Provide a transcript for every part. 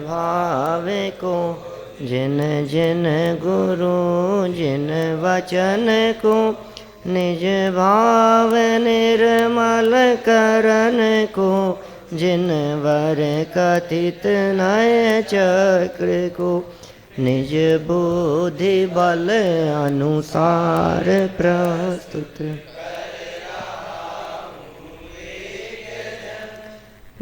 भावे को जिन जिन गुरु जिन वचन को निज भाव निर्मल करन को जिन वर कथित नय चक्र को निज बुद्धि बल अनुसार प्रस्तुत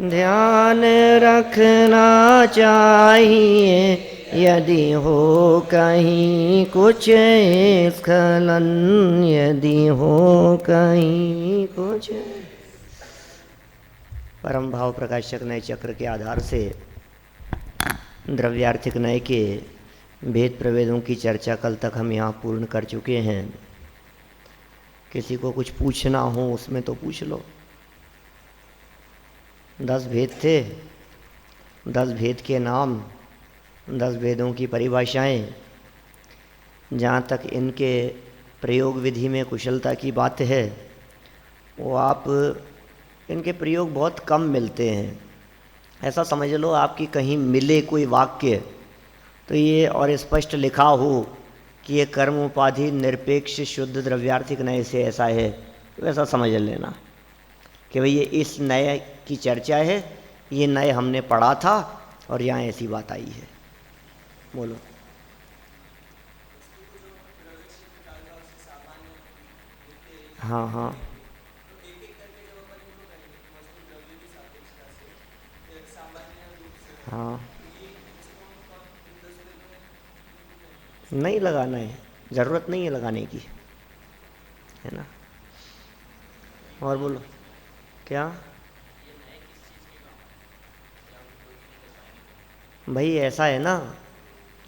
ध्यान रखना चाहिए यदि हो कहीं कुछ स्खलन, यदि हो कहीं कुछ। परम भाव प्रकाशक नए चक्र के आधार से द्रव्यार्थिक नय के भेद प्रभेदों की चर्चा कल तक हम यहाँ पूर्ण कर चुके हैं। किसी को कुछ पूछना हो उसमें तो पूछ लो। 10 भेद थे, 10 भेद के नाम, 10 भेदों की परिभाषाएं। जहाँ तक इनके प्रयोग विधि में कुशलता की बात है, वो आप इनके प्रयोग बहुत कम मिलते हैं। ऐसा समझ लो आपकी कहीं मिले कोई वाक्य तो ये और स्पष्ट लिखा हो कि ये कर्म उपाधि निरपेक्ष शुद्ध द्रव्यार्थिक नय से ऐसा है, तो ऐसा समझ लेना कि भाई ये इस नय की चर्चा है, ये नय हमने पढ़ा था और यहाँ ऐसी बात आई है। बोलो। हाँ हाँ हाँ, नहीं लगाना है, ज़रूरत नहीं है लगाने की, है ना। और बोलो क्या भाई, ऐसा है ना,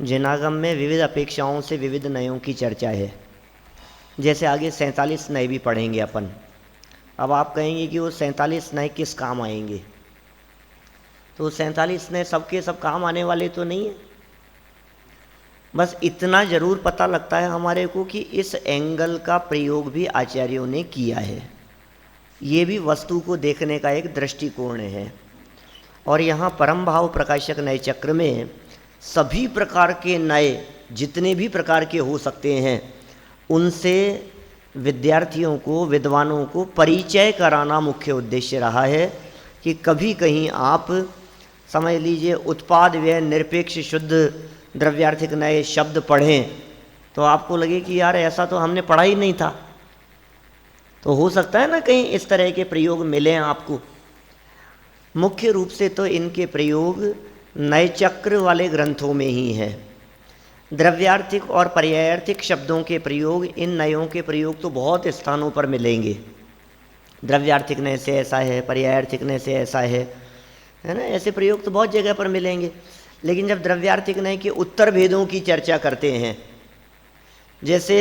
जिनागम में विविध अपेक्षाओं से विविध नयों की चर्चा है। जैसे आगे 47 नए भी पढ़ेंगे अपन। अब आप कहेंगे कि वो 47 नए किस काम आएंगे, तो 47 नए सबके सब काम आने वाले तो नहीं है। बस इतना ज़रूर पता लगता है हमारे को कि इस एंगल का प्रयोग भी आचार्यों ने किया है। ये भी वस्तु को देखने का एक दृष्टिकोण है। और यहाँ परम भाव प्रकाशक नए चक्र में सभी प्रकार के नए जितने भी प्रकार के हो सकते हैं, उनसे विद्यार्थियों को, विद्वानों को परिचय कराना मुख्य उद्देश्य रहा है। कि कभी कहीं आप समझ लीजिए उत्पाद व्यय निरपेक्ष शुद्ध द्रव्यार्थिक नए शब्द पढ़ें तो आपको लगे कि यार ऐसा तो हमने पढ़ा ही नहीं था। तो हो सकता है ना कहीं इस तरह के प्रयोग मिले आपको। मुख्य रूप से तो इनके प्रयोग नए चक्र वाले ग्रंथों में ही है। द्रव्यार्थिक और पर्यायार्थिक शब्दों के प्रयोग, इन नयों के प्रयोग तो बहुत स्थानों पर मिलेंगे। द्रव्यार्थिक नय से ऐसा है, पर्यायार्थिक नय से ऐसा है ना। ऐसे प्रयोग तो बहुत जगह पर मिलेंगे। लेकिन जब द्रव्यार्थिक नय के उत्तर भेदों की चर्चा करते हैं, जैसे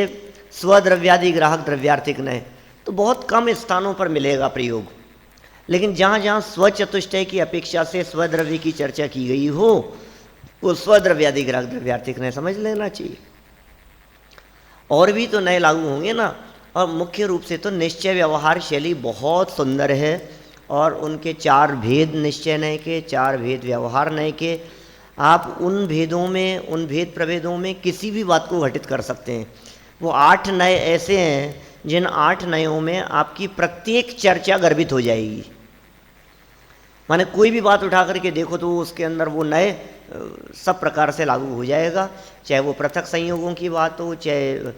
स्वद्रव्यादि ग्राहक द्रव्यार्थिक नय, तो बहुत कम स्थानों पर मिलेगा प्रयोग। लेकिन जहाँ जहाँ स्वचतुष्टय की अपेक्षा से स्वद्रव्य की चर्चा की गई हो, वो स्वद्रव्यादि ग्राहक द्रव्यार्थिक नय समझ लेना चाहिए। और भी तो नए लागू होंगे ना। और मुख्य रूप से तो निश्चय व्यवहार शैली बहुत सुंदर है। और उनके 4 भेद निश्चय नय के, 4 भेद व्यवहार नय के। आप उन भेदों में, उन भेद प्रभेदों में किसी भी बात को घटित कर सकते हैं। वो 8 नय ऐसे हैं जिन 8 नयों में आपकी प्रत्येक चर्चा गर्भित हो जाएगी। माने कोई भी बात उठा करके देखो तो उसके अंदर वो नए सब प्रकार से लागू हो जाएगा। चाहे वो पृथक संयोगों की बात हो, चाहे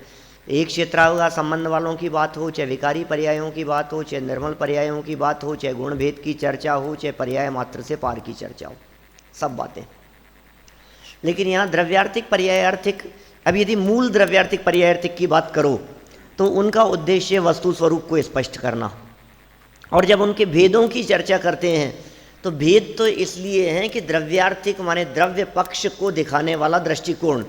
एक क्षेत्रावगा संबंध वालों की बात हो, चाहे विकारी पर्यायों की बात हो, चाहे निर्मल पर्यायों की बात हो, चाहे गुण भेद की चर्चा हो, चाहे पर्याय मात्र से पार की चर्चा हो, सब बातें। लेकिन यहाँ द्रव्यार्थिक पर्यायार्थिक, अब यदि मूल द्रव्यार्थिक पर्यायार्थिक की बात करो तो उनका उद्देश्य वस्तु स्वरूप को स्पष्ट करना। और जब उनके भेदों की चर्चा करते हैं तो भेद तो इसलिए हैं कि द्रव्यार्थिक माने द्रव्य पक्ष को दिखाने वाला दृष्टिकोण।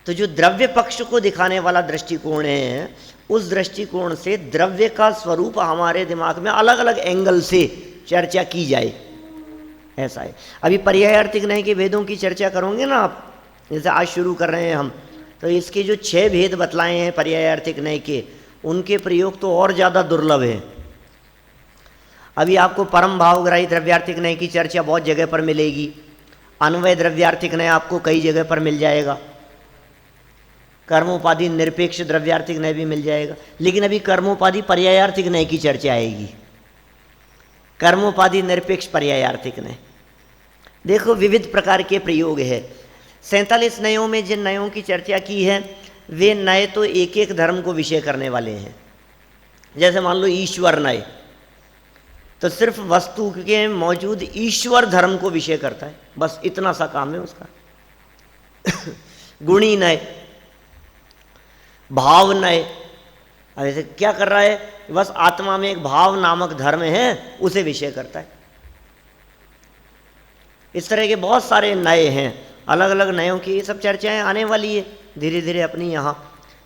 तो जो द्रव्य पक्ष को दिखाने वाला दृष्टिकोण है, उस दृष्टिकोण से द्रव्य का स्वरूप हमारे दिमाग में अलग अलग एंगल से चर्चा की जाए, ऐसा है। अभी पर्यायार्थिक नय के भेदों की चर्चा करोगे ना आप, जैसे आज शुरू कर रहे हैं हम, तो इसके जो 6 भेद बतलाए हैं पर्यायार्थिक नय के, उनके प्रयोग तो और ज़्यादा दुर्लभ है। अभी आपको परम भावग्राही द्रव्यार्थिक नय की चर्चा बहुत जगह पर मिलेगी। अन्वय द्रव्यार्थिक नय आपको कई जगह पर मिल जाएगा, कर्मोपाधि निरपेक्ष द्रव्यार्थिक नय भी मिल जाएगा, लेकिन अभी कर्मोपाधि पर्यायार्थिक नय की चर्चा आएगी। कर्मोपाधि निरपेक्ष पर्यायार्थिक नय, देखो विविध प्रकार के प्रयोग है। 47 नयों में जिन नयों की चर्चा की है वे नय तो एक एक धर्म को विषय करने वाले हैं। जैसे मान लो ईश्वर नय, तो सिर्फ वस्तु के मौजूद ईश्वर धर्म को विषय करता है, बस इतना सा काम है उसका। गुणी नय, भाव नय, अब ऐसे क्या कर रहा है, बस आत्मा में एक भाव नामक धर्म है उसे विषय करता है। इस तरह के बहुत सारे नए हैं, अलग अलग नयों की ये सब चर्चाएं आने वाली है धीरे धीरे अपनी यहाँ।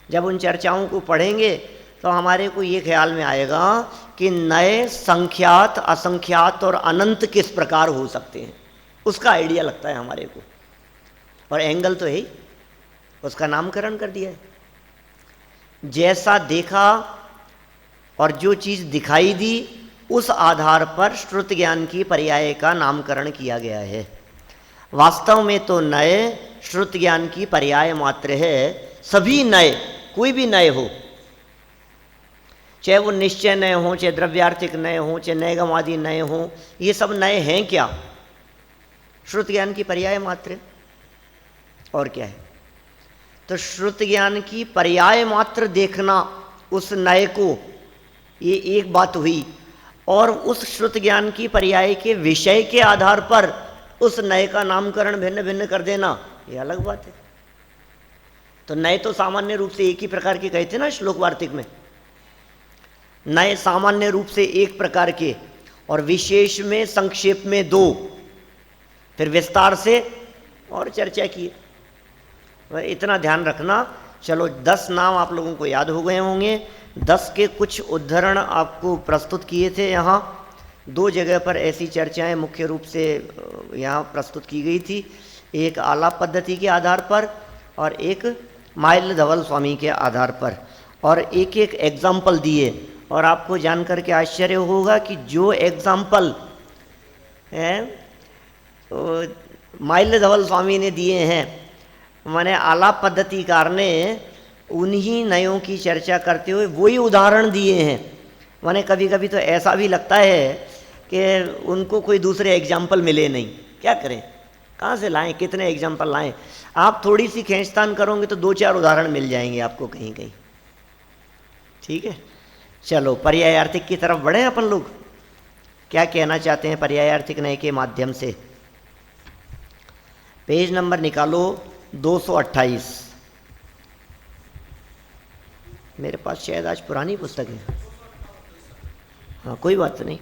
जब उन चर्चाओं को पढ़ेंगे तो हमारे को ये ख्याल में आएगा कि नए संख्यात असंख्यात और अनंत किस प्रकार हो सकते हैं, उसका आइडिया लगता है हमारे को। और एंगल तो है ही, उसका नामकरण कर दिया है। जैसा देखा और जो चीज़ दिखाई दी उस आधार पर श्रुत ज्ञान की पर्याय का नामकरण किया गया है। वास्तव में तो नए श्रुत ज्ञान की पर्याय मात्र है। सभी नए, कोई भी नए हो, चाहे वो निश्चय नए हो, चाहे द्रव्यार्थिक नए हो, चाहे नैगमादि नए हो, ये सब नए हैं क्या, श्रुत ज्ञान की पर्याय मात्र, और क्या है। तो श्रुत ज्ञान की पर्याय मात्र देखना उस नए को, ये एक बात हुई। और उस श्रुत ज्ञान की पर्याय के विषय के आधार पर उस नए का नामकरण भिन्न भिन्न कर देना, ये अलग बात है। तो नए तो सामान्य रूप से एक ही प्रकार के कहते ना श्लोक वार्तिक में, नए सामान्य रूप से एक प्रकार के और विशेष में संक्षेप में दो, फिर विस्तार से और चर्चा की। इतना ध्यान रखना। चलो 10 नाम आप लोगों को याद हो गए होंगे। 10 के कुछ उद्धरण आपको प्रस्तुत किए थे। यहाँ 2 जगह पर ऐसी चर्चाएं मुख्य रूप से यहाँ प्रस्तुत की गई थी, एक आलाप पद्धति के आधार पर और एक माइल धवल स्वामी के आधार पर, और एक एक एग्जाम्पल दिए। और आपको जानकर के आश्चर्य होगा कि जो एग्जाम्पल माइल धवल स्वामी ने दिए हैं, माने आलाप पद्धतिकार ने उन्हीं नयों की चर्चा करते हुए वही उदाहरण दिए हैं। माने कभी कभी तो ऐसा भी लगता है कि उनको कोई दूसरे एग्जाम्पल मिले नहीं, क्या करें, कहाँ से लाएं, कितने एग्जाम्पल लाएं। आप थोड़ी सी खींचतान करोगे तो 2-4 उदाहरण मिल जाएंगे आपको कहीं कहीं। ठीक है, चलो पर्यायार्थिक की तरफ बढ़े अपन लोग। क्या कहना चाहते हैं पर्यायार्थिक नय के माध्यम से। पेज नंबर निकालो 228। मेरे पास शायद आज पुरानी पुस्तक है, हाँ कोई बात नहीं,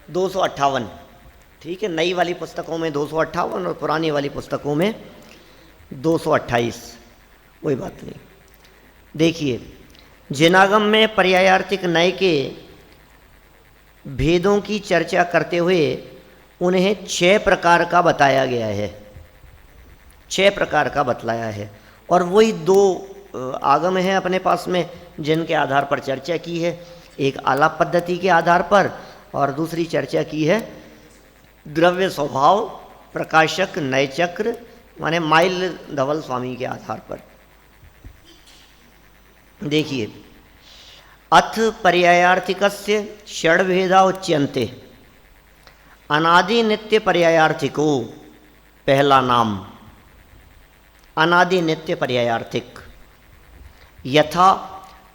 258। ठीक है, नई वाली पुस्तकों में 258 और पुरानी वाली पुस्तकों में 228, कोई बात नहीं। देखिए, जिनागम में पर्यायार्थिक नय के भेदों की चर्चा करते हुए उन्हें 6 प्रकार का बताया गया है, 6 प्रकार का बतलाया है। और वही 2 आगम हैं अपने पास में जिनके आधार पर चर्चा की है, एक आलाप पद्धति के आधार पर और दूसरी चर्चा की है द्रव्य स्वभाव प्रकाशक नय चक्र माने माइल धवल स्वामी के आधार पर। देखिए, अथ पर्यायार्थिकस्य षड्भेदा उच्यन्ते। अनादि नित्य पर्यायार्थिको, पहला नाम अनादि नित्य पर्यायार्थिक। यथा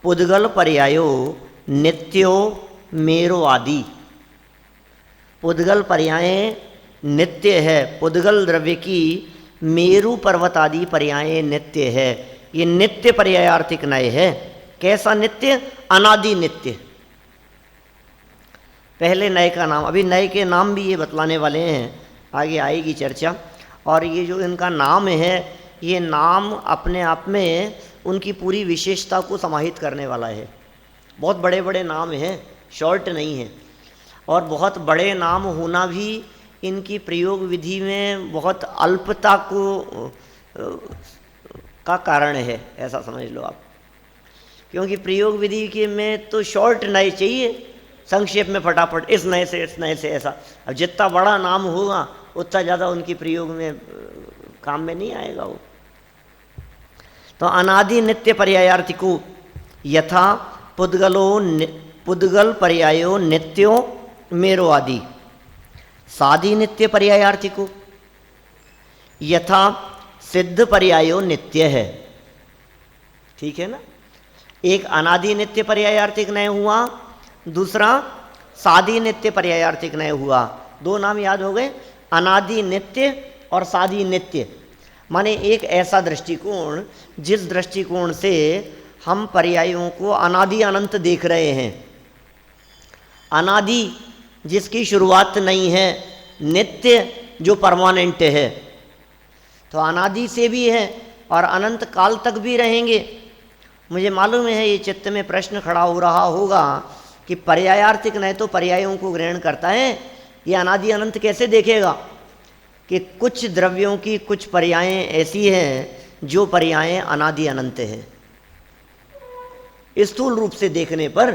पुद्गल पर्यायो नित्यो मेरो आदि। पुद्गल पर्याय नित्य है, पुद्गल द्रव्य की मेरु पर्वत आदि पर्याय नित्य है। ये नित्य पर्यायार्थिक नय है। कैसा नित्य? अनादि नित्य। पहले नय का नाम, अभी नय के नाम भी ये बतलाने वाले हैं, आगे आएगी चर्चा। और ये जो इनका नाम है, ये नाम अपने आप में उनकी पूरी विशेषता को समाहित करने वाला है। बहुत बड़े बड़े नाम हैं, शॉर्ट नहीं है। और बहुत बड़े नाम होना भी इनकी प्रयोग विधि में बहुत अल्पता को का कारण है, ऐसा समझ लो आप। क्योंकि प्रयोग विधि के में तो शॉर्ट नय चाहिए, संक्षेप में फटाफट इस नय से ऐसा। अब जितना बड़ा नाम होगा उतना ज़्यादा उनकी प्रयोग में काम में नहीं आएगा वो। तो अनादि नित्य पर्यायार्थिको यथा पुद्गल पर्यायो नित्यो मेरो आदि, सादि नित्य पर्यायार्थिको यथा सिद्ध पर्यायो नित्य है। ठीक है ना, एक अनादि नित्य पर्यायार्थिक नय हुआ, दूसरा सादि नित्य पर्यायार्थिक नय हुआ। दो नाम याद हो गए, अनादि नित्य और सादि नित्य। माने एक ऐसा दृष्टिकोण जिस दृष्टिकोण से हम पर्यायों को अनादि अनंत देख रहे हैं, अनादि जिसकी शुरुआत नहीं है, नित्य जो परमानेंट है। तो अनादि से भी है और अनंत काल तक भी रहेंगे। मुझे मालूम है ये चित्त में प्रश्न खड़ा हो रहा होगा कि पर्यायार्थिक नहीं तो पर्यायों को ग्रहण करता है, ये अनादि अनंत कैसे देखेगा? कि कुछ द्रव्यों की कुछ पर्यायें ऐसी हैं जो पर्यायें अनादि अनंत हैं। स्थूल रूप से देखने पर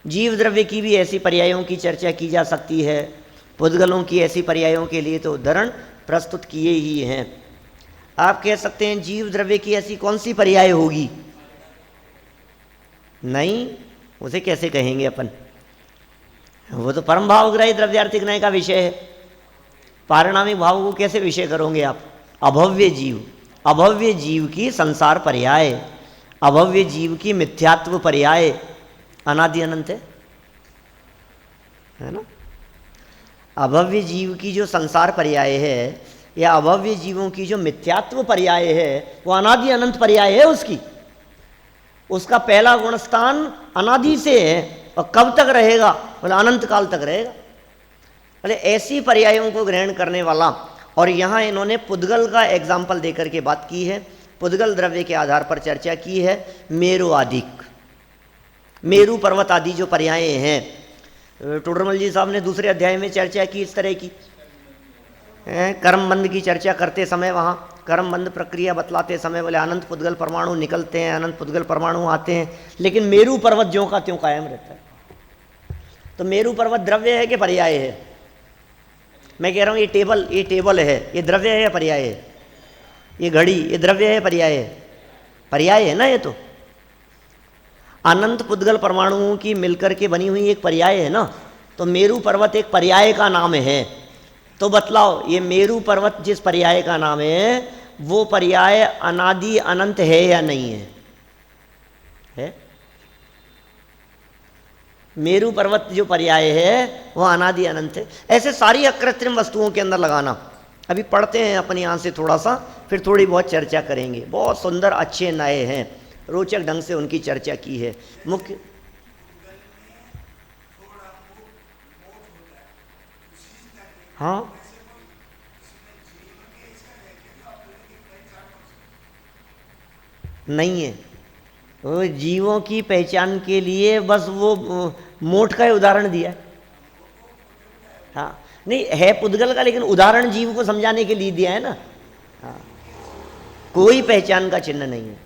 जीव द्रव्य की भी ऐसी पर्यायों की चर्चा की जा सकती है, पुद्गलों की ऐसी पर्यायों के लिए तो उदाहरण प्रस्तुत किए ही हैं। आप कह सकते हैं जीव द्रव्य की ऐसी कौन सी पर्याय होगी? नहीं, उसे कैसे कहेंगे अपन, वो तो परम भावग्राही द्रव्यार्थिक न्याय का विषय है। पारिणामिक भाव को कैसे विषय करोगे आप? अभव्य जीव, अभव्य जीव की संसार पर्याय, अभव्य जीव की मिथ्यात्व पर्याय अनादि अनंत है ना। अभव्य जीव की जो संसार पर्याय है या अभव्य जीवों की जो मिथ्यात्व पर्याय है वो अनादि अनंत पर्याय है उसकी। उसका पहला गुणस्थान अनादि से है और कब तक रहेगा? बोले अनंत काल तक रहेगा। बोले ऐसी पर्यायों को ग्रहण करने वाला, और यहाँ इन्होंने पुद्गल का एग्जाम्पल देकर के बात की है, पुद्गल द्रव्य के आधार पर चर्चा की है। मेरु आदिक, मेरु पर्वत आदि जो पर्यायें हैं, टोडरमल जी साहब ने दूसरे अध्याय में चर्चा की इस तरह की। कर्मबंध की चर्चा करते समय वहाँ कर्मबंध प्रक्रिया बतलाते समय बोले अनंत पुद्गल परमाणु निकलते हैं, अनंत पुद्गल परमाणु आते हैं, लेकिन मेरु पर्वत ज्यों का त्यों कायम रहता है। तो मेरु पर्वत द्रव्य है कि पर्याय है? मैं कह रहा हूँ ये टेबल है, ये द्रव्य है या पर्याय है? ये घड़ी, ये द्रव्य है पर्याय है? पर्याय है ना। ये तो अनंत पुद्गल परमाणुओं की मिलकर के बनी हुई एक पर्याय है ना। तो मेरु पर्वत एक पर्याय का नाम है। तो बतलाओ ये मेरु पर्वत जिस पर्याय का नाम है वो पर्याय अनादि अनंत है या नहीं है? है? मेरु पर्वत जो पर्याय है वो अनादि अनंत है। ऐसे सारी अकृत्रिम वस्तुओं के अंदर लगाना। अभी पढ़ते हैं अपनी यहाँ से थोड़ा सा, फिर थोड़ी बहुत चर्चा करेंगे। बहुत सुंदर अच्छे नए हैं, रोचक ढंग से उनकी चर्चा की है। मुख्य हाँ, नहीं है। वो जीवों की पहचान के लिए बस वो मोठ का उदाहरण दिया। हाँ, नहीं है पुद्गल का, लेकिन उदाहरण जीव को समझाने के लिए दिया है ना। हाँ, कोई पहचान का चिन्ह नहीं है,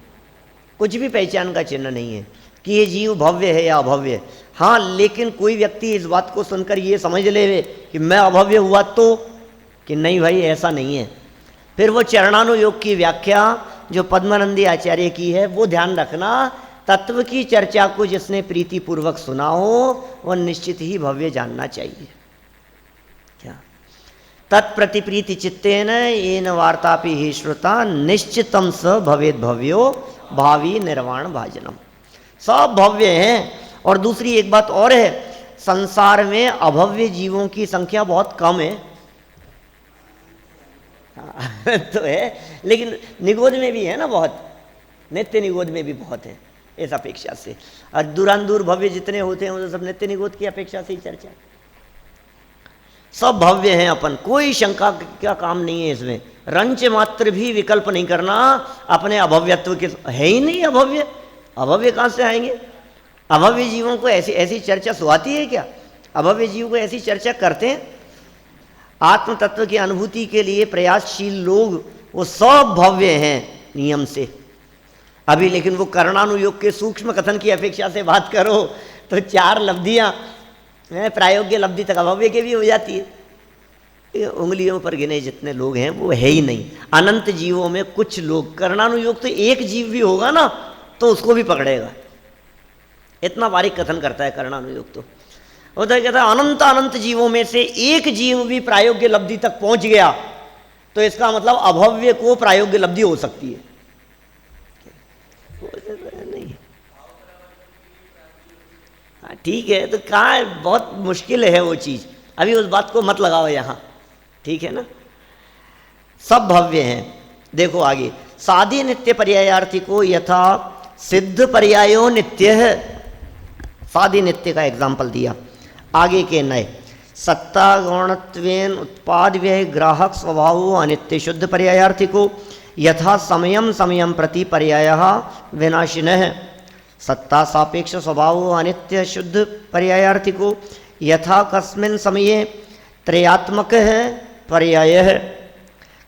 कुछ भी पहचान का चिन्ह नहीं है कि ये जीव भव्य है या अभव्य। हाँ, लेकिन कोई व्यक्ति इस बात को सुनकर ये समझ ले कि मैं अभव्य हुआ तो, कि नहीं भाई ऐसा नहीं है। फिर वो चरणानुयोग की व्याख्या जो पद्मानंदी आचार्य की है वो ध्यान रखना। तत्व की चर्चा को जिसने प्रीतिपूर्वक सुना हो वह निश्चित ही भव्य जानना चाहिए। क्या तत्प्रतिप्रीति चित्तेन येन वार्तापि ही श्रुता निश्चितम स भवेद भव्यो भावी निर्वाण भाजनम। सब भव्य हैं। और दूसरी एक बात और है, संसार में अभव्य जीवों की संख्या बहुत कम है। तो है, लेकिन निगोद में भी है ना बहुत, नित्य निगोद में भी बहुत है इस अपेक्षा से। और दूरांदूर भव्य जितने होते हैं वो सब नित्य निगोद की अपेक्षा से ही चर्चा। सब भव्य हैं अपन, कोई शंका का काम नहीं है इसमें। रंच मात्र भी विकल्प नहीं करना अपने अभव्यत्व के। है ही नहीं अभव्य, अभव्य कहाँ से आएंगे? अभव्य जीवों को ऐसी ऐसी चर्चा सुहाती है क्या? अभव्य जीवों को ऐसी चर्चा करते हैं? आत्म तत्व की अनुभूति के लिए प्रयासशील लोग वो सब भव्य हैं नियम से। अभी लेकिन वो कर्णानुयोग के सूक्ष्म कथन की अपेक्षा से बात करो तो 4 लब्धियां प्रायोग्य लब्धि तक अभव्य के भी हो जाती है। ये उंगलियों पर गिने जितने लोग हैं वो है ही नहीं। अनंत जीवों में कुछ लोग, कर्णानुयोग तो एक जीव भी होगा ना तो उसको भी पकड़ेगा, इतना बारीक कथन करता है कर्णानुयोग। तो वो तो कहता है अनंत अनंत जीवों में से एक जीव भी प्रायोग्य लब्धि तक पहुंच गया तो इसका मतलब अभव्य को प्रायोग्य लब्धि हो सकती है। नहीं, हाँ ठीक है, तो कहाँ बहुत मुश्किल है वो चीज, अभी उस बात को मत लगाओ यहाँ, ठीक है ना। सब भव्य हैं। देखो आगे, साधी नित्य पर्यायार्थी को यथा सिद्ध पर्यायो नित्य है, साधी नित्य का एग्जाम्पल दिया। आगे के नए, सत्ता गौणत्वेन उत्पाद व्यय ग्राहक स्वभाव अनित्य शुद्ध पर्यायार्थी को यथा समयम समयम प्रति पर्याय विनाशिनः, सत्ता सापेक्ष स्वभाव अनित्य शुद्ध पर्यायार्थी को यथा कस्मिन् समये त्रयात्मक है पर्याय है,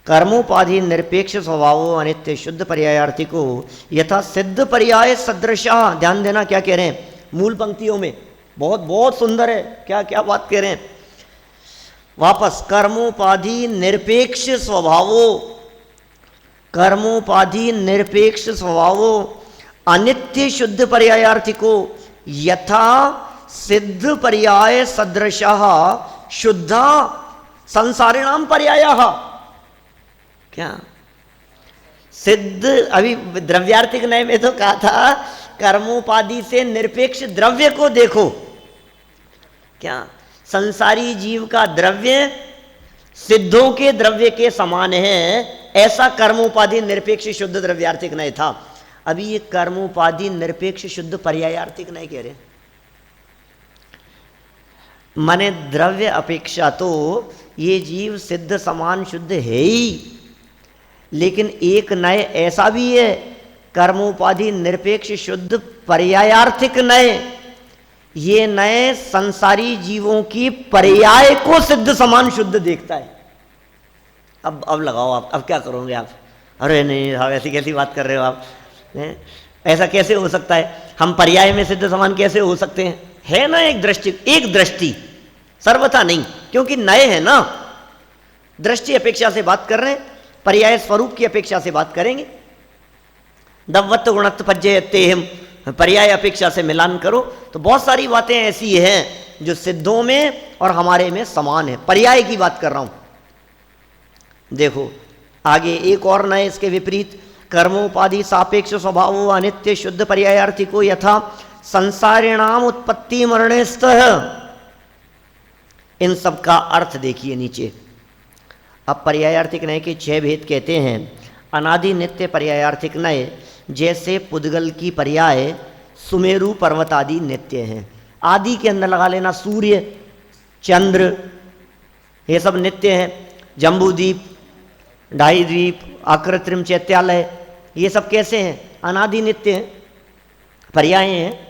कर्मोपाधि निरपेक्ष स्वभाव अनित्य शुद्ध पर्यायार्थी को यथा सिद्ध पर्याय सदृशः। ध्यान देना क्या कह रहे हैं मूल पंक्तियों में, बहुत बहुत सुंदर है, क्या क्या बात कह रहे हैं। वापस, कर्मोपाधि निरपेक्ष स्वभावो, कर्मोपाधि निरपेक्ष स्वभावो अनित्य शुद्ध पर्यायार्थी को यथा सिद्ध पर्याय सदृशः शुद्धा संसारिणाम पर्यायः। क्या सिद्ध, अभी द्रव्यार्थिक नय में तो कहा था कर्मोपाधि से निरपेक्ष द्रव्य को देखो, क्या संसारी जीव का द्रव्य सिद्धों के द्रव्य के समान है, ऐसा कर्मोपाधि निरपेक्ष शुद्ध द्रव्यार्थिक नय था। अभी ये कर्मोपाधि निरपेक्ष शुद्ध पर्यायार्थिक नय कह रहे हैं, माने द्रव्य अपेक्षा तो ये जीव सिद्ध समान शुद्ध है ही, लेकिन एक नय ऐसा भी है कर्मोपाधि निरपेक्ष शुद्ध पर्यायार्थिक नय, ये नए संसारी जीवों की पर्याय को सिद्ध समान शुद्ध देखता है। अब लगाओ आप, अब क्या करोगे आप, अरे नहीं आप ऐसी कैसी बात कर रहे हो आप, ऐसा कैसे हो सकता है, हम पर्याय में सिद्ध समान कैसे हो सकते हैं, है ना एक दृष्टि, सर्वथा नहीं, क्योंकि नए है ना, दृष्टि अपेक्षा से बात कर रहे हैं, पर्याय स्वरूप की अपेक्षा से बात करेंगे। दवत्व गुणत्व पज्जयतेहम, पर्याय अपेक्षा से मिलान करो तो बहुत सारी बातें ऐसी हैं जो सिद्धों में और हमारे में समान है, पर्याय की बात कर रहा हूं। देखो आगे एक और नए इसके विपरीत, कर्मोपाधि सापेक्ष स्वभाव अनित्य शुद्ध पर्यायार्थी को यथा संसारिणाम उत्पत्ति मरणेस्तः। इन सब का अर्थ देखिए नीचे। अब पर्यायार्थिक नय के 6 भेद कहते हैं। अनादि नित्य पर्यायार्थिक नय जैसे पुद्गल की पर्याय सुमेरु पर्वत आदि नित्य हैं। आदि के अंदर लगा लेना, सूर्य चंद्र ये सब नित्य हैं, जम्बूद्वीप ढाई द्वीप आकृत्रिम चैत्यालय ये सब कैसे हैं, अनादि नित्य हैं, पर्याय हैं।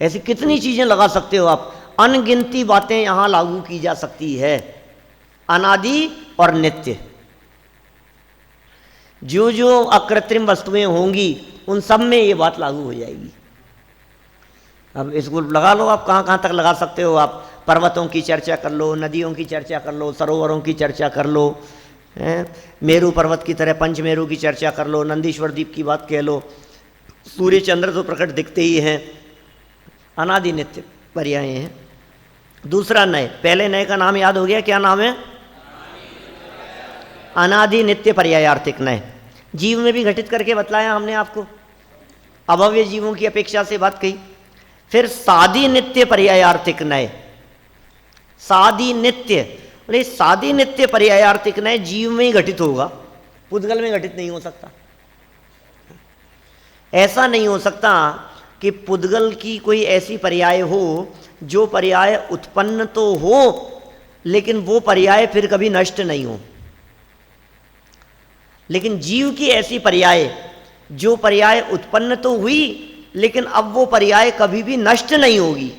ऐसी कितनी चीजें लगा सकते हो आप, अनगिनती बातें यहां लागू की जा सकती है, अनादि और नित्य। जो जो अकृत्रिम वस्तुएं होंगी उन सब में ये बात लागू हो जाएगी। अब इसको लगा लो आप, कहाँ कहाँ तक लगा सकते हो आप, पर्वतों की चर्चा कर लो, नदियों की चर्चा कर लो, सरोवरों की चर्चा कर लो, मेरू पर्वत की तरह पंचमेरू की चर्चा कर लो, नंदीश्वर द्वीप की बात कह लो, सूर्य चंद्र तो प्रकट दिखते ही हैं, अनादि नित्य पर्याय हैं। दूसरा नय, पहले नय का नाम याद हो गया, क्या नाम है, अनादि नित्य पर्यायार्थिक नय। जीव में भी घटित करके बतलाया हमने आपको, अभव्य जीवों की अपेक्षा से बात कही। फिर सादी नित्य पर्यायार्थिक नय, सादी नित्य, अरे सादी नित्य पर्यायार्थिक नय जीव में ही घटित होगा, पुद्गल में घटित नहीं हो सकता। ऐसा नहीं हो सकता कि पुद्गल की कोई ऐसी पर्याय हो जो पर्याय उत्पन्न तो हो लेकिन वो पर्याय फिर कभी नष्ट नहीं हो, लेकिन जीव की ऐसी पर्याय जो पर्याय उत्पन्न तो हुई लेकिन अब वो पर्याय कभी भी नष्ट नहीं होगी,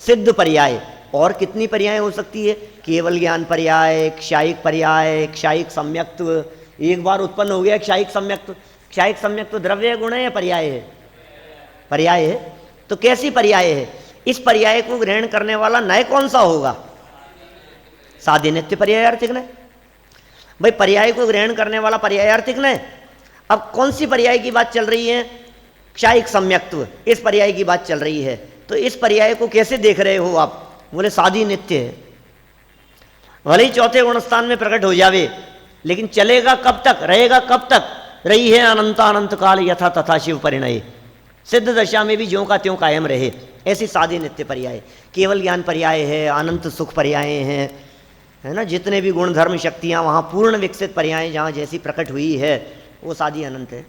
सिद्ध पर्याय। और कितनी पर्याय हो सकती है, केवल ज्ञान पर्याय, क्षायिक पर्याय, क्षायिक सम्यक्त्व। एक बार उत्पन्न हो गया क्षायिक सम्यक्त्व, क्षायिक सम्यक्त्व द्रव्य गुण है या पर्याय है, पर्याय है। तो कैसी पर्याय है, इस पर्याय को ग्रहण करने वाला नय कौन सा होगा, साधी नित्य पर्यायार्थिक नय। भाई पर्याय को ग्रहण करने वाला पर्यायार्थिक नय। अब कौन सी पर्याय की बात चल रही है? क्षायिक सम्यक्त्व, इस पर्याय की बात चल रही है। तो इस पर्याय को कैसे देख रहे हो आप? बोले साधी नित्य है। भले ही चौथे गुण स्थान में प्रकट हो जावे, लेकिन चलेगा कब तक, रहेगा कब तक? रही है अनंत काल यथा तथा शिव परिणय, सिद्ध दशा में भी ज्यों का त्यों कायम रहे। ऐसी साधी नित्य पर्याय, केवल ज्ञान पर्याय है, अनंत सुख पर्याय हैं, है ना। जितने भी गुण धर्म शक्तियां वहां पूर्ण विकसित पर्याय जहां जैसी प्रकट हुई है वो साधी अनंत है।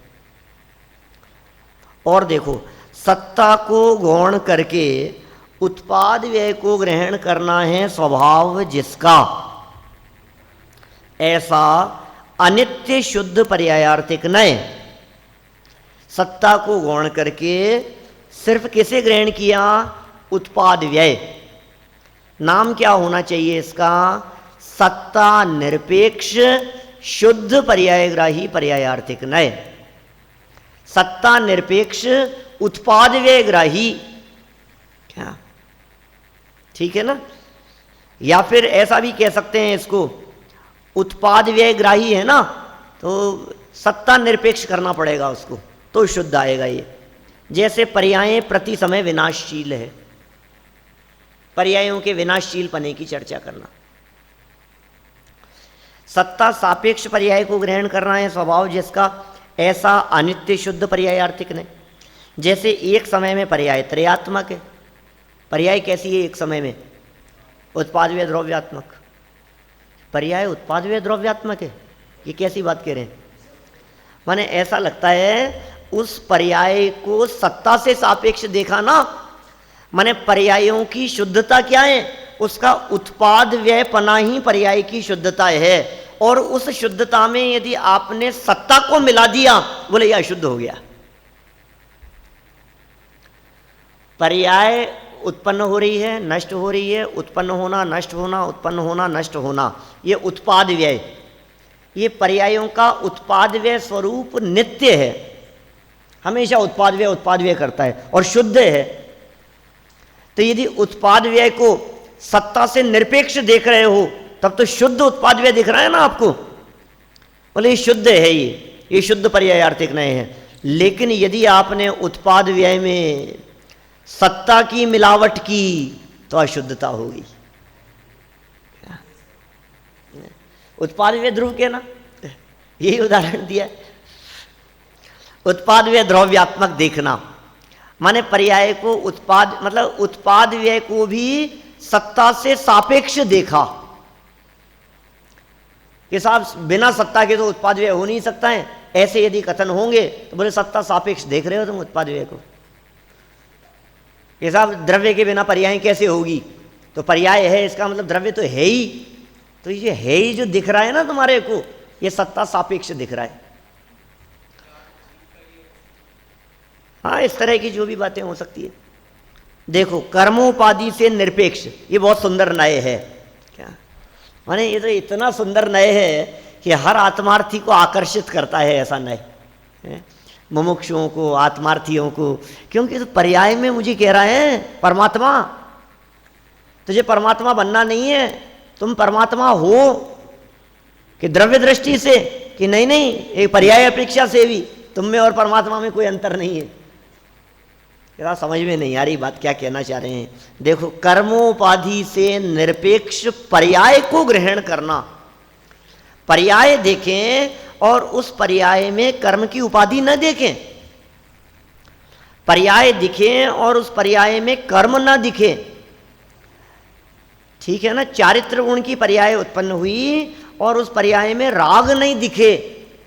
और देखो, सत्ता को गौण करके उत्पाद व्यय को ग्रहण करना है स्वभाव जिसका, ऐसा अनित्य शुद्ध पर्यायार्थिक नय। सत्ता को गौण करके सिर्फ किसे ग्रहण किया? उत्पाद व्यय। नाम क्या होना चाहिए इसका? सत्ता निरपेक्ष शुद्ध पर्यायग्राही पर्यायार्थिक नय। सत्ता निरपेक्ष उत्पाद व्ययग्राही, क्या ठीक है ना? या फिर ऐसा भी कह सकते हैं इसको, उत्पाद व्ययग्राही है ना, तो सत्ता निरपेक्ष करना पड़ेगा उसको, तो शुद्ध आएगा ये। जैसे पर्याय प्रति समय विनाशशील है, पर्यायों के विनाशशील पने की चर्चा करना। सत्ता सापेक्ष पर्याय को ग्रहण करना है स्वभाव जिसका, ऐसा अनित्य शुद्ध पर्यायार्थिक नहीं। जैसे एक समय में पर्याय त्रयात्मक है। पर्याय कैसी है एक समय में? उत्पादव्यय द्रव्यात्मक। पर्याय उत्पादव्यय द्रव्यात्मक है, ये कैसी बात कह रहे हैं? माने ऐसा लगता है उस पर्याय को सत्ता से सापेक्ष देखा ना, माने पर्यायों की शुद्धता क्या है? उसका उत्पाद व्यय पना ही पर्याय की शुद्धता है। और उस शुद्धता में यदि आपने सत्ता को मिला दिया, बोले यह अशुद्ध हो गया। पर्याय उत्पन्न हो रही है, नष्ट हो रही है, उत्पन्न होना, नष्ट होना, उत्पन्न होना, नष्ट होना, ये उत्पाद व्यय। ये पर्यायों का उत्पाद व्यय स्वरूप नित्य है, हमेशा उत्पाद व्यय करता है और शुद्ध है। तो यदि उत्पाद व्यय को सत्ता से निरपेक्ष देख रहे हो, तब तो शुद्ध उत्पाद व्यय दिख रहा है ना आपको। बोले ये शुद्ध है, ये शुद्ध पर्यायार्थिक नहीं है। लेकिन यदि आपने उत्पाद व्यय में सत्ता की मिलावट की तो अशुद्धता होगी। उत्पाद व्यय ध्रुव के ना, यही उदाहरण दिया। उत्पाद व्यय द्रव्यात्मक देखना माने पर्याय को उत्पाद, मतलब उत्पाद व्यय को भी सत्ता से सापेक्ष देखा कि साहब बिना सत्ता के तो उत्पाद व्यय हो नहीं सकता है। ऐसे यदि कथन होंगे तो बोले सत्ता सापेक्ष देख रहे हो तुम उत्पाद व्यय को। ये साहब द्रव्य के बिना पर्याय कैसे होगी? तो पर्याय है, इसका मतलब द्रव्य तो है ही। तो ये है ही जो दिख रहा है ना तुम्हारे को, ये सत्ता सापेक्ष दिख रहा है। हाँ, इस तरह की जो भी बातें हो सकती है। देखो, कर्मोपाधि से निरपेक्ष, ये बहुत सुंदर नय है। क्या माने, ये तो इतना सुंदर नय है कि हर आत्मार्थी को आकर्षित करता है ऐसा नय, मुमुक्षुओं को, आत्मार्थियों को। क्योंकि तो पर्याय में मुझे कह रहा है परमात्मा, तुझे परमात्मा बनना नहीं है, तुम परमात्मा हो कि द्रव्य दृष्टि से, कि नहीं नहीं, एक पर्याय अपेक्षा से भी तुम में और परमात्मा में कोई अंतर नहीं है। क्या समझ में नहीं आ रही बात क्या कहना चाह रहे हैं? देखो, कर्मोपाधि से निरपेक्ष पर्याय को ग्रहण करना, पर्याय देखें और उस पर्याय में कर्म की उपाधि न देखें। पर्याय दिखे और उस पर्याय में कर्म न दिखे, ठीक है ना। चारित्र गुण की पर्याय उत्पन्न हुई और उस पर्याय में राग नहीं दिखे,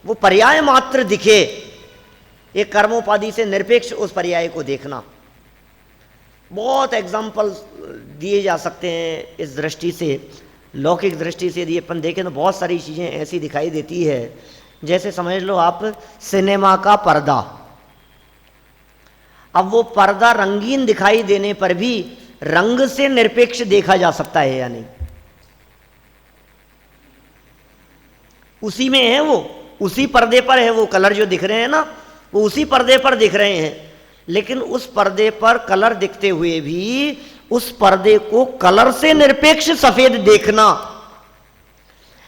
वो पर्याय मात्र दिखे, एक कर्मोपाधि से निरपेक्ष उस पर्याय को देखना। बहुत एग्जाम्पल दिए जा सकते हैं इस दृष्टि से। लौकिक दृष्टि से यदि अपन देखें तो बहुत सारी चीज़ें ऐसी दिखाई देती है। जैसे समझ लो आप सिनेमा का पर्दा, अब वो पर्दा रंगीन दिखाई देने पर भी रंग से निरपेक्ष देखा जा सकता है या नहीं? उसी में है वो, उसी पर्दे पर है वो, कलर जो दिख रहे हैं ना वो उसी पर्दे पर दिख रहे हैं। लेकिन उस पर्दे पर कलर दिखते हुए भी उस पर्दे को कलर से निरपेक्ष सफेद देखना,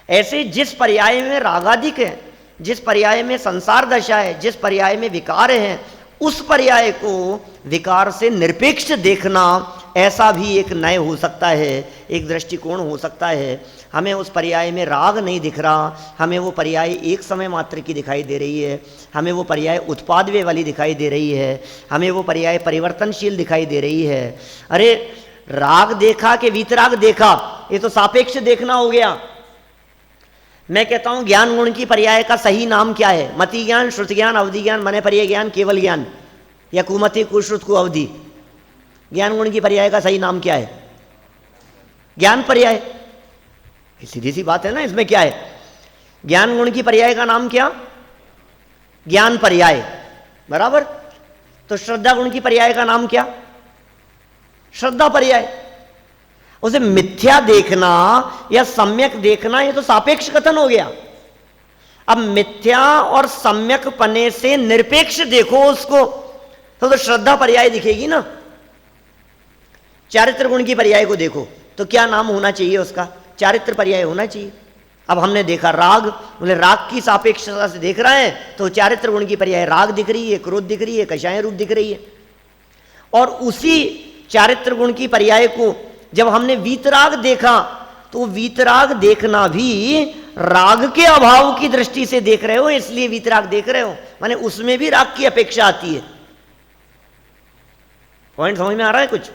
ऐसे जिस पर्याय में रागाधिक है, जिस पर्याय में संसार दशा है, जिस पर्याय में विकार है, उस पर्याय को विकार से निरपेक्ष देखना, ऐसा भी एक नय हो सकता है, एक दृष्टिकोण हो सकता है। हमें उस पर्याय में राग नहीं दिख रहा, हमें वो पर्याय एक समय मात्र की दिखाई दे रही है, हमें वो पर्याय उत्पादव्य वाली दिखाई दे रही है, हमें वो पर्याय परिवर्तनशील दिखाई दे रही है। अरे राग देखा कि वीतराग देखा, ये तो सापेक्ष देखना हो गया। मैं कहता हूं ज्ञान गुण की पर्याय का सही नाम क्या है? मति ज्ञान, श्रुति ज्ञान, अवधि ज्ञान, मने पर्याय ज्ञान, केवल ज्ञान, या कुमति कुश्रुत को अवधि। ज्ञान गुण की पर्याय का सही नाम क्या है? ज्ञान पर्याय। सीधी सी बात है ना, इसमें क्या है? ज्ञान गुण की पर्याय का नाम क्या? ज्ञान पर्याय, बराबर। तो श्रद्धा गुण की पर्याय का नाम क्या? श्रद्धा पर्याय। उसे मिथ्या देखना या सम्यक देखना, ये तो सापेक्ष कथन हो गया। अब मिथ्या और सम्यक पने से निरपेक्ष देखो उसको, तो श्रद्धा पर्याय दिखेगी ना। चारित्र गुण की पर्याय को देखो तो क्या नाम होना चाहिए उसका? चारित्र पर्याय होना चाहिए। अब हमने देखा राग, बोले राग की सापेक्षता से देख रहे हैं तो चारित्र गुण की पर्याय राग दिख रही है, क्रोध दिख रही है, कषाय रूप दिख रही है। और उसी चारित्र गुण की पर्याय को जब हमने वीतराग देखा तो वीतराग देखना भी राग के अभाव की दृष्टि से देख रहे हो, इसलिए वीतराग देख रहे हो, माने उसमें भी राग की अपेक्षा आती है। पॉइंट समझ में आ रहा है कुछ?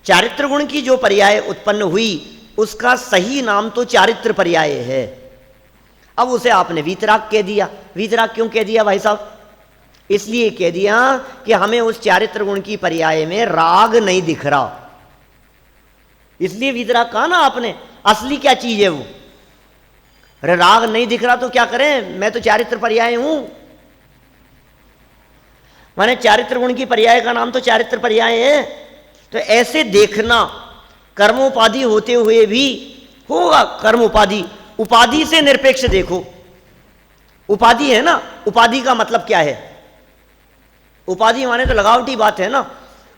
चारित्र गुण की जो पर्याय उत्पन्न हुई उसका सही नाम तो चारित्र पर्याय है। अब उसे आपने वीतराग कह दिया। वीतराग क्यों कह दिया भाई साहब? इसलिए कह दिया कि हमें उस चारित्र गुण की पर्याय में राग नहीं दिख रहा, इसलिए वीतराग कहा ना आपने। असली क्या चीज है वो? अरे राग नहीं दिख रहा तो क्या करें, मैं तो चारित्र पर्याय हूं। माने चारित्र गुण की पर्याय का नाम तो चारित्र पर्याय है। तो ऐसे देखना, कर्मोपाधि होते हुए भी होगा कर्म उपाधि, उपाधि से निरपेक्ष देखो। उपाधि है ना, उपाधि का मतलब क्या है? उपाधि माने तो लगावटी बात है ना।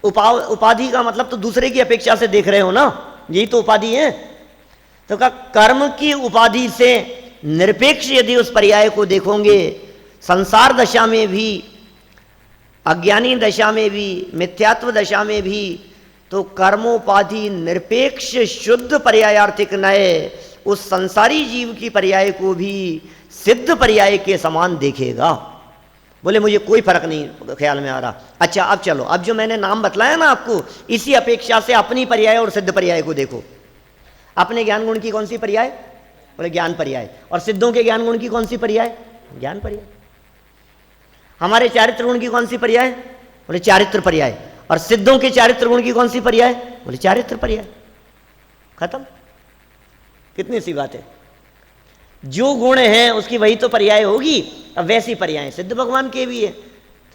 उपाधि का मतलब तो दूसरे की अपेक्षा से देख रहे हो ना, यही तो उपाधि है। तो क्या कर्म की उपाधि से निरपेक्ष यदि उस पर्याय को देखोगे, संसार दशा में भी, अज्ञानी दशा में भी, मिथ्यात्व दशा में भी, तो कर्मोपाधि निरपेक्ष शुद्ध पर्यायार्थिक नए उस संसारी जीव की पर्याय को भी सिद्ध पर्याय के समान देखेगा। बोले मुझे कोई फर्क नहीं ख्याल में आ रहा। अच्छा अब चलो, अब जो मैंने नाम बतलाया ना आपको, इसी अपेक्षा से अपनी पर्याय और सिद्ध पर्याय को देखो। अपने ज्ञान गुण की कौन सी पर्याय? बोले ज्ञान पर्याय। और सिद्धों के ज्ञान गुण की कौन सी पर्याय? ज्ञान पर्याय। हमारे चारित्र गुण की कौन सी पर्याय? बोले चारित्र पर्याय। और सिद्धों के चारित्र गुण की कौन सी पर्याय? बोले चारित्र पर्याय। खत्म। कितनी सी बात है। जो गुण है उसकी वही तो पर्याय होगी। अब वैसी पर्याय सिद्ध भगवान के भी है।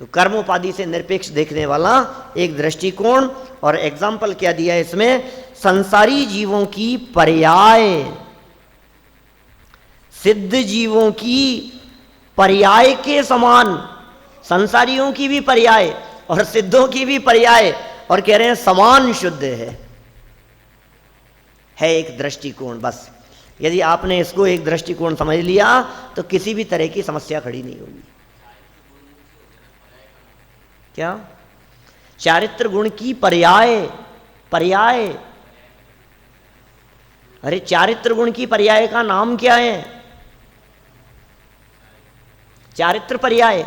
तो कर्मोपाधि से निरपेक्ष देखने वाला एक दृष्टिकोण। और एग्जाम्पल क्या दिया है इसमें? संसारी जीवों की पर्याय सिद्ध जीवों की पर्याय के समान, संसारियों की भी पर्याय और सिद्धों की भी पर्याय, और कह रहे हैं समान शुद्ध है एक दृष्टिकोण। बस यदि आपने इसको एक दृष्टिकोण समझ लिया तो किसी भी तरह की समस्या खड़ी नहीं होगी। क्या? चारित्र गुण की पर्याय। पर्याय, अरे चारित्र गुण की पर्याय का नाम क्या है? चारित्र पर्याय।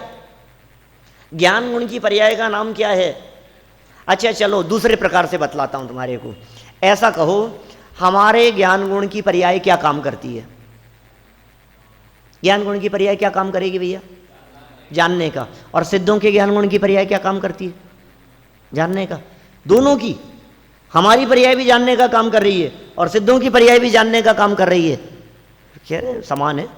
ज्ञान गुण की पर्याय का नाम क्या है? अच्छा चलो दूसरे प्रकार से बतलाता हूं तुम्हारे को। ऐसा कहो, हमारे ज्ञान गुण की पर्याय क्या काम करती है? ज्ञान गुण की पर्याय क्या काम करेगी भैया? जानने का। और सिद्धों के ज्ञान गुण की पर्याय क्या काम करती है? जानने का। दोनों की। हमारी पर्याय भी जानने का काम कर रही है और सिद्धों की पर्याय भी जानने का काम कर रही है। क्या समान है?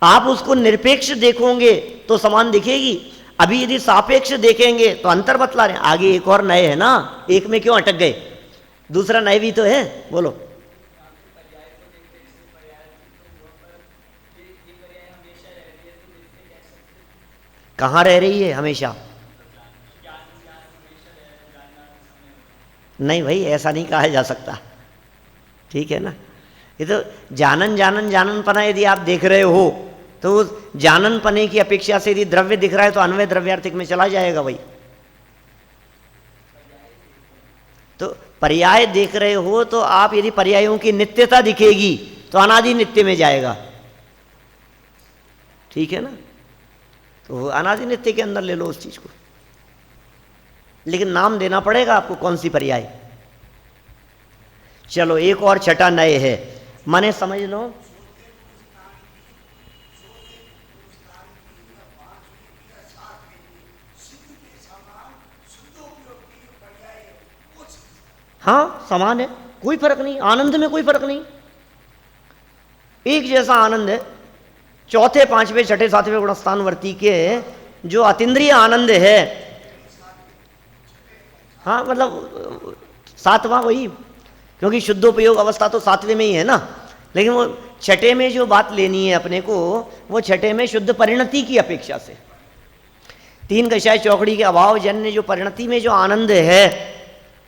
आप उसको निरपेक्ष देखोगे तो समान दिखेगी। अभी यदि सापेक्ष देखेंगे तो अंतर बतला रहे हैं। आगे एक और नए है ना, एक में क्यों अटक गए? दूसरा नए भी तो है, बोलो। कहां रह रही है हमेशा? नहीं भाई, ऐसा नहीं कहा जा सकता। ठीक है ना। ये तो जानन जानन जानन पना यदि आप देख रहे हो तो उस जानन पने की अपेक्षा से यदि द्रव्य दिख रहा है तो अन्वय द्रव्यार्थिक में चला जाएगा भाई। तो पर्याय देख रहे हो तो आप यदि पर्यायों की नित्यता दिखेगी तो अनादि नित्य में जाएगा, ठीक है ना। तो अनादि नित्य के अंदर ले लो उस चीज को, लेकिन नाम देना पड़ेगा आपको कौन सी पर्याय। चलो एक और छठा नए है, माने समझ लो हाँ समान है, कोई फर्क नहीं, आनंद में कोई फर्क नहीं, एक जैसा आनंद है। चौथे पांचवें छठे सातवें गुणस्थानवर्ती के जो अतीन्द्रिय आनंद है, हाँ मतलब सातवां वही, क्योंकि शुद्धोपयोग अवस्था तो सातवें में ही है ना, लेकिन वो छठे में जो बात लेनी है अपने को, वो छठे में शुद्ध परिणति की अपेक्षा से, तीन कषाय चौकड़ी के अभाव जन्य जो परिणति में जो आनंद है,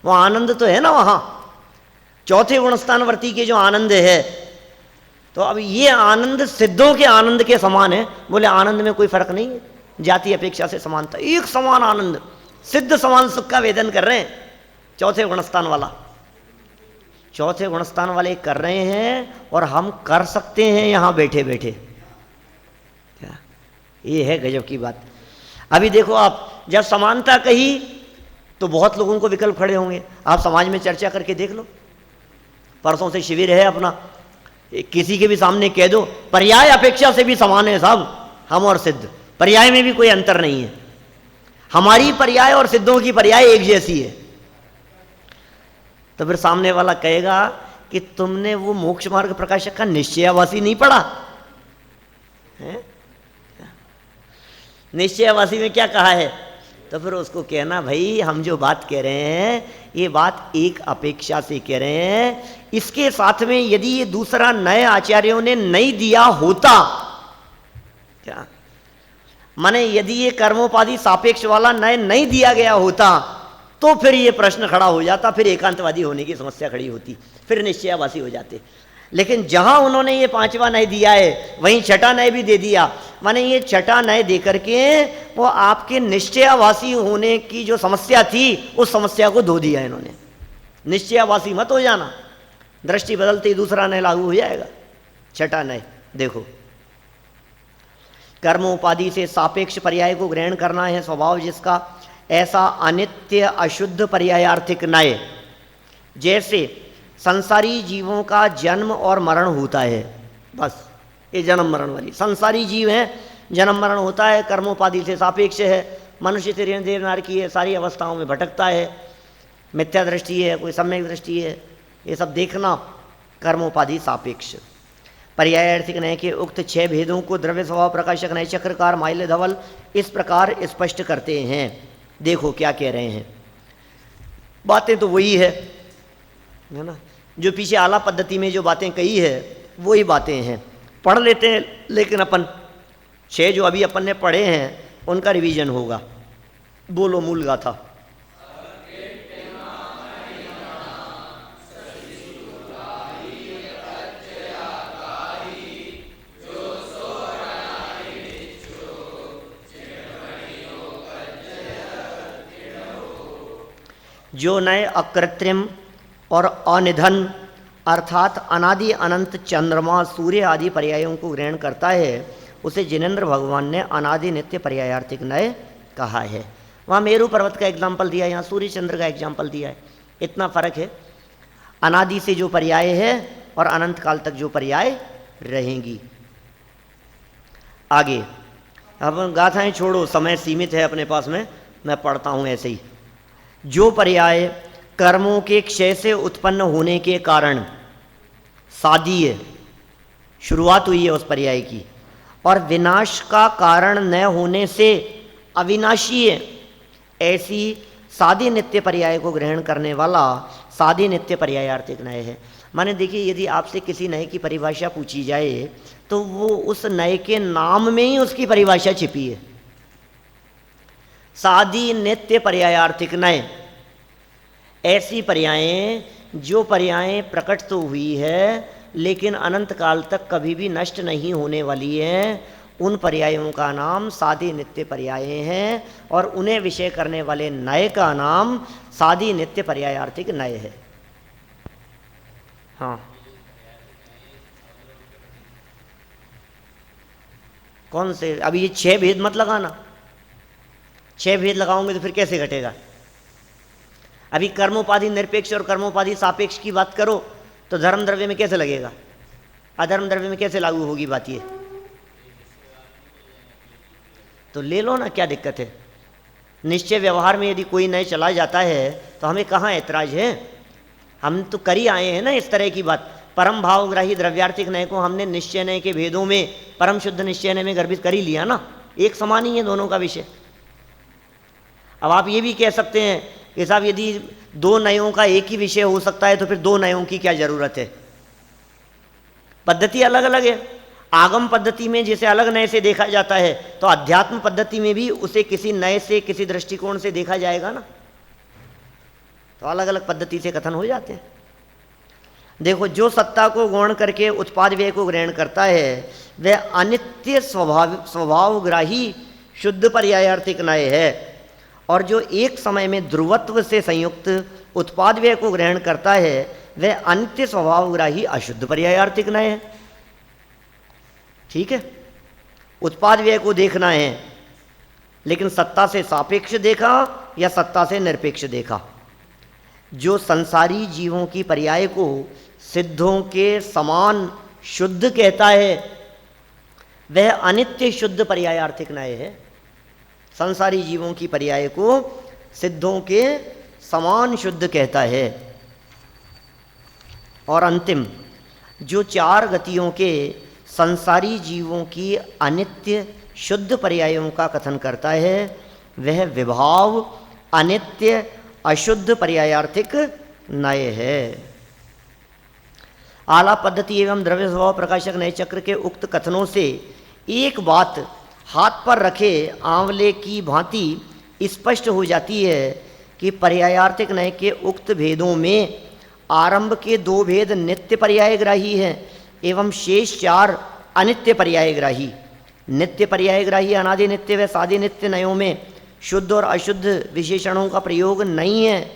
वो आनंद तो है ना वहां। चौथे गुणस्थानवर्ती के जो आनंद है, तो अब ये आनंद सिद्धों के आनंद के समान है। बोले आनंद में कोई फर्क नहीं है, जाति अपेक्षा से समानता, एक समान आनंद, सिद्ध समान सुख का वेदन कर रहे हैं चौथे गुणस्थान वाला, चौथे गुणस्थान वाले कर रहे हैं और हम कर सकते हैं यहां बैठे बैठे। क्या ये है गजब की बात। अभी देखो आप जब समानता कही तो बहुत लोगों को विकल्प खड़े होंगे, आप समाज में चर्चा करके देख लो। परसों से शिविर है अपना, किसी के भी सामने कह दो पर्याय अपेक्षा से भी समान है साहब हम और सिद्ध, पर्याय में भी कोई अंतर नहीं है, हमारी पर्याय और सिद्धों की पर्याय एक जैसी है। तो फिर सामने वाला कहेगा कि तुमने वो मोक्ष मार्ग प्रकाशक का निश्चयावासी नहीं पढ़ा है? निश्चयावासी में क्या कहा है? तो फिर उसको कहना भाई हम जो बात कह रहे हैं ये बात एक अपेक्षा से कह रहे हैं, इसके साथ में यदि ये दूसरा नए आचार्यों ने नहीं दिया होता, क्या माने यदि ये कर्मोपाधि सापेक्ष वाला नए नहीं दिया गया होता तो फिर ये प्रश्न खड़ा हो जाता, फिर एकांतवादी होने की समस्या खड़ी होती, फिर निश्चयावासी हो जाते। लेकिन जहां उन्होंने ये पांचवा नय दिया है वहीं छठा नय भी दे दिया, माने ये छठा नय दे करके वो आपके निश्चयावासी होने की जो समस्या थी उस समस्या को धो दिया इन्होंने। निश्चयावासी मत हो जाना, दृष्टि बदलते ही दूसरा नय लागू हो जाएगा। छठा नय देखो, कर्म उपाधि से सापेक्ष पर्याय को ग्रहण करना है स्वभाव जिसका, ऐसा अनित्य अशुद्ध पर्यायार्थिक नय, जैसे संसारी जीवों का जन्म और मरण होता है, बस ये जन्म मरण वाली संसारी जीव हैं, जन्म मरण होता है, कर्मोपाधि से सापेक्ष है, मनुष्य तिर्यन देव नारकी है, सारी अवस्थाओं में भटकता है, मिथ्या दृष्टि है, कोई सम्यक दृष्टि है, ये सब देखना कर्मोपाधि सापेक्ष। पर्यायार्थिक नय के उक्त 6 भेदों को द्रव्य स्वभाव प्रकाशक नय चक्रकार माल्य धवल इस प्रकार स्पष्ट करते हैं। देखो क्या कह रहे हैं, बातें तो वही है ना, जो पीछे आला पद्धति में जो बातें कही है वही बातें हैं, पढ़ लेते हैं, लेकिन अपन 6 जो अभी अपन ने पढ़े हैं उनका रिवीजन होगा। बोलो मूल गाथा। जो नए अकृत्रिम और अनिधन अर्थात अनादि अनंत चंद्रमा सूर्य आदि पर्यायों को ग्रहण करता है उसे जिनेंद्र भगवान ने अनादि नित्य पर्यायार्थिक नय कहा है। वहाँ मेरू पर्वत का एग्जाम्पल दिया है, यहाँ सूर्य चंद्र का एग्जाम्पल दिया है, इतना फर्क है। अनादि से जो पर्याय है और अनंत काल तक जो पर्याय रहेंगी। आगे अब गाथाएं छोड़ो, समय सीमित है अपने पास में, मैं पढ़ता हूँ ऐसे ही। जो पर्याय कर्मों के क्षय से उत्पन्न होने के कारण सादीय शुरुआत हुई है उस पर्याय की, और विनाश का कारण न होने से अविनाशी है, ऐसी सादी नित्य पर्याय को ग्रहण करने वाला सादी नित्य पर्यायार्थिक नय है। माने देखिए, यदि आपसे किसी नय की परिभाषा पूछी जाए तो वो उस नय के नाम में ही उसकी परिभाषा छिपी है। सादी नित्य पर्यायार्थिक नय, ऐसी पर्यायें जो पर्यायें प्रकट तो हुई है लेकिन अनंत काल तक कभी भी नष्ट नहीं होने वाली है, उन पर्यायों का नाम सादी नित्य पर्याय हैं और उन्हें विषय करने वाले नए का नाम सादी नित्य पर्यायार्थिक नए है। हाँ, कौन से? अभी ये 6 भेद मत लगाना, 6 भेद लगाओगे तो फिर कैसे घटेगा? अभी कर्मोपाधि निरपेक्ष और कर्मोपाधि सापेक्ष की बात करो तो धर्म द्रव्य में कैसे लगेगा, अधर्म द्रव्य में कैसे लागू होगी बात? ये तो ले लो ना, क्या दिक्कत है? निश्चय व्यवहार में यदि कोई नए चला जाता है तो हमें कहाँ ऐतराज है? हम तो कर ही आए हैं ना इस तरह की बात। परम भावग्राही द्रव्यार्थिक नय को हमने निश्चय नय के भेदों में परम शुद्ध निश्चय नय में गर्भित कर ही लिया ना, एक समान ही है दोनों का विषय। अब आप ये भी कह सकते हैं कि साहब यदि 2 नयों का एक ही विषय हो सकता है तो फिर 2 नयों की क्या जरूरत है? पद्धति अलग अलग है। आगम पद्धति में जैसे अलग नए से देखा जाता है तो अध्यात्म पद्धति में भी उसे किसी नए से किसी दृष्टिकोण से देखा जाएगा ना, तो अलग अलग पद्धति से कथन हो जाते हैं। देखो, जो सत्ता को गौण करके उत्पाद व्यय को ग्रहण करता है वह अनित्य स्वभावग्राही शुद्ध पर्यायार्थिक नय है, और जो एक समय में ध्रुवत्व से संयुक्त उत्पाद व्यय को ग्रहण करता है वह अनित्य स्वभावग्राही अशुद्ध पर्यायार्थिक नय है। ठीक है, उत्पाद व्यय को देखना है लेकिन सत्ता से सापेक्ष देखा या सत्ता से निरपेक्ष देखा। जो संसारी जीवों की पर्याय को सिद्धों के समान शुद्ध कहता है वह अनित्य शुद्ध पर्यायार्थिक नय है। संसारी जीवों की पर्याय को सिद्धों के समान शुद्ध कहता है। और अंतिम, जो 4 गतियों के संसारी जीवों की अनित्य शुद्ध पर्यायों का कथन करता है वह विभाव अनित्य अशुद्ध पर्यायार्थिक नय है। आला पद्धति एवं द्रव्य स्वभाव प्रकाशक नय चक्र के उक्त कथनों से एक बात हाथ पर रखे आंवले की भांति स्पष्ट हो जाती है कि पर्यायार्थिक नय के उक्त भेदों में आरंभ के 2 भेद नित्य पर्यायग्राही हैं एवं शेष 4 अनित्य पर्यायग्राही। नित्य पर्यायग्राही अनादि नित्य व सादि नित्य नयों में शुद्ध और अशुद्ध विशेषणों का प्रयोग नहीं है,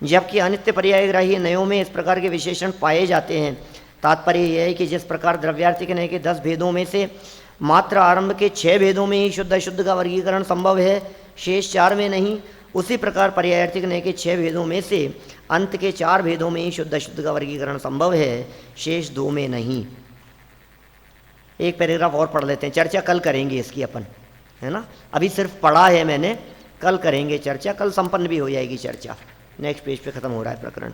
जबकि अनित्य पर्यायग्राही नयों में इस प्रकार के विशेषण पाए जाते हैं। तात्पर्य यह है कि जिस प्रकार द्रव्यार्थिक नय के 10 भेदों में से मात्र आरंभ के 6 भेदों में ही शुद्ध अशुद्ध का वर्गीकरण संभव है, शेष 4 में नहीं, उसी प्रकार पर्यायार्थिक नय के 6 भेदों में से अंत के 4 भेदों में ही शुद्ध अशुद्ध का वर्गीकरण संभव है, शेष 2 में नहीं। एक पैराग्राफ और पढ़ लेते हैं, चर्चा कल करेंगे इसकी अपन, है ना। अभी सिर्फ पढ़ा है मैंने, कल करेंगे चर्चा, कल संपन्न भी हो जाएगी चर्चा। नेक्स्ट पेज पे खत्म हो रहा है प्रकरण।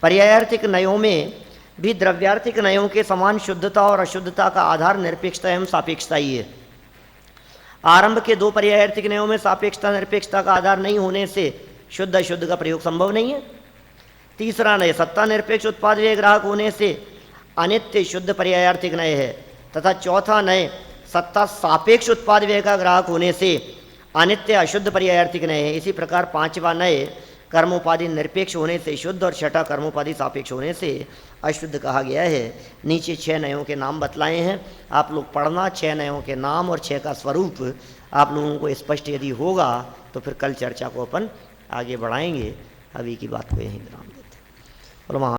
पर्यायार्थिक नयों में भी द्रव्यार्थिक नयों के समान शुद्धता और अशुद्धता का आधार निरपेक्षता एवं सापेक्षता ही है। आरंभ के 2 पर्यायार्थिक नयों में सापेक्षता निरपेक्षता का आधार नहीं होने से शुद्ध अशुद्ध का प्रयोग संभव नहीं है। तीसरा नय सत्ता निरपेक्ष उत्पाद व्यय ग्राहक होने से अनित्य शुद्ध पर्यायार्थिक नय है, तथा चौथा नय सत्ता सापेक्ष उत्पाद व्यय का ग्राहक होने से अनित्य अशुद्ध पर्यायार्थिक नय है। इसी प्रकार 5वां नय कर्मोपाधि निरपेक्ष होने से शुद्ध और 6ठा कर्मोपाधि सापेक्ष होने से अशुद्ध कहा गया है। नीचे 6 नयों के नाम बतलाए हैं, आप लोग पढ़ना। 6 नयों के नाम और 6 का स्वरूप आप लोगों को स्पष्ट यदि होगा तो फिर कल चर्चा को अपन आगे बढ़ाएंगे। अभी की बात को यहीं विराम देते हैं। और वहाँ